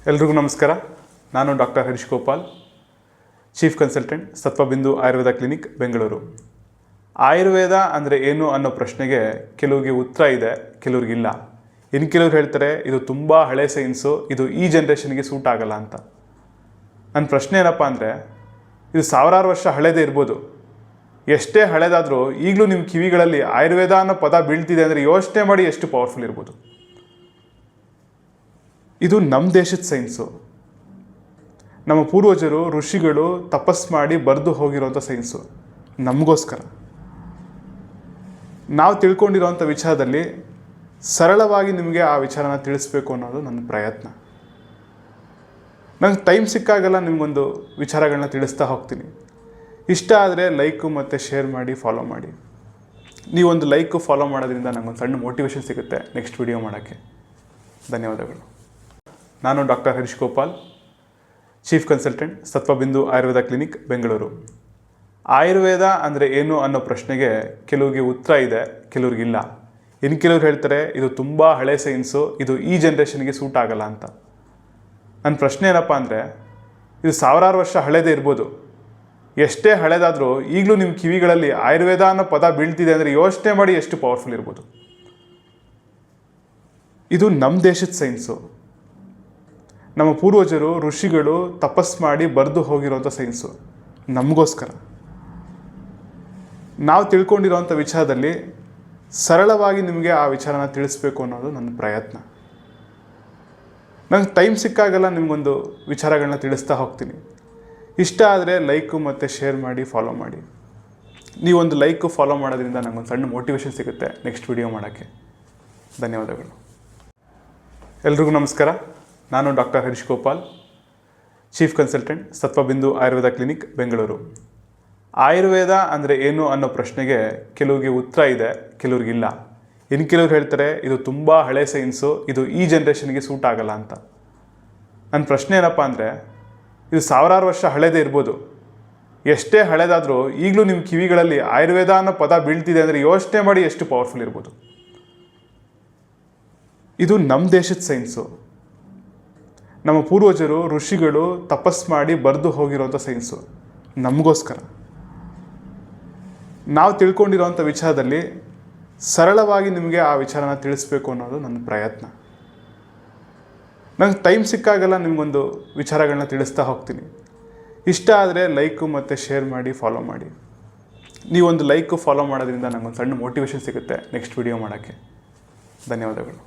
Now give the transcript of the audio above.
ಎಲ್ರಿಗೂ ನಮಸ್ಕಾರ. ನಾನು doctor Harish Gopal, chief consultant Satvabindu Ayurveda clinic, Bengaluru. Ayurveda ಅಂದರೆ ಏನು ಅನ್ನೋ ಪ್ರಶ್ನೆಗೆ ಕೆಲವ್ರಿಗೆ ಉತ್ತರ ಇದೆ, ಕೆಲವ್ರಿಗಿಲ್ಲ. ಇನ್ನು ಕೆಲವ್ರು ಹೇಳ್ತಾರೆ ಇದು ತುಂಬ ಹಳೆ ಸೈನ್ಸು, ಇದು ಈ ಜನ್ರೇಷನ್ಗೆ ಸೂಟ್ ಆಗಲ್ಲ ಅಂತ. ನನ್ನ ಪ್ರಶ್ನೆ ಏನಪ್ಪ ಅಂದರೆ, ಇದು ಸಾವಿರಾರು ವರ್ಷ ಹಳೇದೇ ಇರ್ಬೋದು. ಎಷ್ಟೇ ಹಳೇದಾದರೂ ಈಗಲೂ ನಿಮ್ಮ ಕಿವಿಗಳಲ್ಲಿ ಆಯುರ್ವೇದ ಅನ್ನೋ ಪದ ಬೀಳ್ತಿದೆ ಅಂದರೆ ಯೋಚನೆ ಮಾಡಿ ಎಷ್ಟು ಪವರ್ಫುಲ್ ಇರ್ಬೋದು. ಇದು ನಮ್ಮ ದೇಶದ ಸೈನ್ಸು. ನಮ್ಮ ಪೂರ್ವಜರು ಋಷಿಗಳು ತಪಸ್ ಮಾಡಿ ಬರೆದು ಹೋಗಿರೋಂಥ ಸೈನ್ಸು ನಮಗೋಸ್ಕರ. ನಾವು ತಿಳ್ಕೊಂಡಿರೋಂಥ ವಿಚಾರದಲ್ಲಿ ಸರಳವಾಗಿ ನಿಮಗೆ ಆ ವಿಚಾರನ ತಿಳಿಸ್ಬೇಕು ಅನ್ನೋದು ನನ್ನ ಪ್ರಯತ್ನ. ನಂಗೆ ಟೈಮ್ ಸಿಕ್ಕಾಗೆಲ್ಲ ನಿಮಗೊಂದು ವಿಚಾರಗಳನ್ನ ತಿಳಿಸ್ತಾ ಹೋಗ್ತೀನಿ. ಇಷ್ಟ ಆದರೆ ಲೈಕು ಮತ್ತು ಶೇರ್ ಮಾಡಿ, ಫಾಲೋ ಮಾಡಿ. ನೀವೊಂದು ಲೈಕು ಫಾಲೋ ಮಾಡೋದ್ರಿಂದ ನನಗೊಂದು ಸಣ್ಣ ಮೋಟಿವೇಶನ್ ಸಿಗುತ್ತೆ ನೆಕ್ಸ್ಟ್ ವಿಡಿಯೋ ಮಾಡೋಕ್ಕೆ. ಧನ್ಯವಾದಗಳು. ನಾನು doctor Harish Gopal, chief consultant Satvabindu Ayurveda clinic, Bengaluru. Ayurveda ಅಂದರೆ ಏನು ಅನ್ನೋ ಪ್ರಶ್ನೆಗೆ ಕೆಲವ್ರಿಗೆ ಉತ್ತರ ಇದೆ, ಕೆಲವ್ರಿಗಿಲ್ಲ. ಇನ್ನು ಕೆಲವ್ರು ಹೇಳ್ತಾರೆ ಇದು ತುಂಬ ಹಳೆ ಸೈನ್ಸು, ಇದು ಈ ಜನ್ರೇಷನ್ಗೆ ಸೂಟ್ ಆಗಲ್ಲ ಅಂತ. ನನ್ನ ಪ್ರಶ್ನೆ ಏನಪ್ಪ ಅಂದರೆ, ಇದು ಸಾವಿರಾರು ವರ್ಷ ಹಳೇದೇ ಇರ್ಬೋದು. ಎಷ್ಟೇ ಹಳೇದಾದರೂ ಈಗಲೂ ನಿಮ್ಮ ಕಿವಿಗಳಲ್ಲಿ ಆಯುರ್ವೇದ ಅನ್ನೋ ಪದ ಬೀಳ್ತಿದೆ ಅಂದರೆ ಯೋಚನೆ ಮಾಡಿ ಎಷ್ಟು ಪವರ್ಫುಲ್ ಇರ್ಬೋದು. ಇದು ನಮ್ಮ ದೇಶದ ಸೈನ್ಸು. ನಮ್ಮ ಪೂರ್ವಜರು ಋಷಿಗಳು ತಪಸ್ ಮಾಡಿ ಬರೆದು ಹೋಗಿರೋಂಥ ಸೈನ್ಸು ನಮಗೋಸ್ಕರ. ನಾವು ತಿಳ್ಕೊಂಡಿರೋಂಥ ವಿಚಾರದಲ್ಲಿ ಸರಳವಾಗಿ ನಿಮಗೆ ಆ ವಿಚಾರನ ತಿಳಿಸ್ಬೇಕು ಅನ್ನೋದು ನನ್ನ ಪ್ರಯತ್ನ. ನಂಗೆ ಟೈಮ್ ಸಿಕ್ಕಾಗೆಲ್ಲ ನಿಮಗೊಂದು ವಿಚಾರಗಳನ್ನ ತಿಳಿಸ್ತಾ ಹೋಗ್ತೀನಿ. ಇಷ್ಟ ಆದರೆ ಲೈಕು ಮತ್ತು ಶೇರ್ ಮಾಡಿ, ಫಾಲೋ ಮಾಡಿ. ನೀವೊಂದು ಲೈಕು ಫಾಲೋ ಮಾಡೋದ್ರಿಂದ ನನಗೊಂದು ಸಣ್ಣ ಮೋಟಿವೇಶನ್ ಸಿಗುತ್ತೆ ನೆಕ್ಸ್ಟ್ ವಿಡಿಯೋ ಮಾಡೋಕ್ಕೆ. ಧನ್ಯವಾದಗಳು. ಎಲ್ರಿಗೂ ನಮಸ್ಕಾರ. ನಾನು doctor Harish Gopal, chief consultant Satvabindu Ayurveda clinic, Bengaluru. Ayurveda ಅಂದರೆ ಏನು ಅನ್ನೋ ಪ್ರಶ್ನೆಗೆ ಕೆಲವ್ರಿಗೆ ಉತ್ತರ ಇದೆ, ಕೆಲವ್ರಿಗಿಲ್ಲ. ಇನ್ನು ಕೆಲವ್ರು ಹೇಳ್ತಾರೆ ಇದು ತುಂಬ ಹಳೆ ಸೈನ್ಸು, ಇದು ಈ ಜನ್ರೇಷನ್ಗೆ ಸೂಟ್ ಆಗಲ್ಲ ಅಂತ. ನನ್ನ ಪ್ರಶ್ನೆ ಏನಪ್ಪ ಅಂದರೆ, ಇದು ಸಾವಿರಾರು ವರ್ಷ ಹಳೇದೇ ಇರ್ಬೋದು. ಎಷ್ಟೇ ಹಳೇದಾದರೂ ಈಗಲೂ ನಿಮ್ಮ ಕಿವಿಗಳಲ್ಲಿ ಆಯುರ್ವೇದ ಅನ್ನೋ ಪದ ಬೀಳ್ತಿದೆ ಅಂದರೆ ಯೋಚನೆ ಮಾಡಿ ಎಷ್ಟು ಪವರ್ಫುಲ್ ಇರ್ಬೋದು. ಇದು ನಮ್ಮ ದೇಶದ ಸೈನ್ಸು. ನಮ್ಮ ಪೂರ್ವಜರು ಋಷಿಗಳು ತಪಸ್ ಮಾಡಿ ಬರೆದು ಹೋಗಿರೋಂಥ ಸೈನ್ಸು ನಮಗೋಸ್ಕರ. ನಾವು ತಿಳ್ಕೊಂಡಿರೋಂಥ ವಿಚಾರದಲ್ಲಿ ಸರಳವಾಗಿ ನಿಮಗೆ ಆ ವಿಚಾರನ ತಿಳಿಸ್ಬೇಕು ಅನ್ನೋದು ನನ್ನ ಪ್ರಯತ್ನ. ನಂಗೆ ಟೈಮ್ ಸಿಕ್ಕಾಗೆಲ್ಲ ನಿಮಗೊಂದು ವಿಚಾರಗಳನ್ನ ತಿಳಿಸ್ತಾ ಹೋಗ್ತೀನಿ. ಇಷ್ಟ ಆದರೆ ಲೈಕು ಮತ್ತು ಶೇರ್ ಮಾಡಿ, ಫಾಲೋ ಮಾಡಿ. ನೀವೊಂದು ಲೈಕು ಫಾಲೋ ಮಾಡೋದ್ರಿಂದ ನನಗೊಂದು ಸಣ್ಣ ಮೋಟಿವೇಶನ್ ಸಿಗುತ್ತೆ ನೆಕ್ಸ್ಟ್ ವಿಡಿಯೋ ಮಾಡೋಕ್ಕೆ. ಧನ್ಯವಾದಗಳು.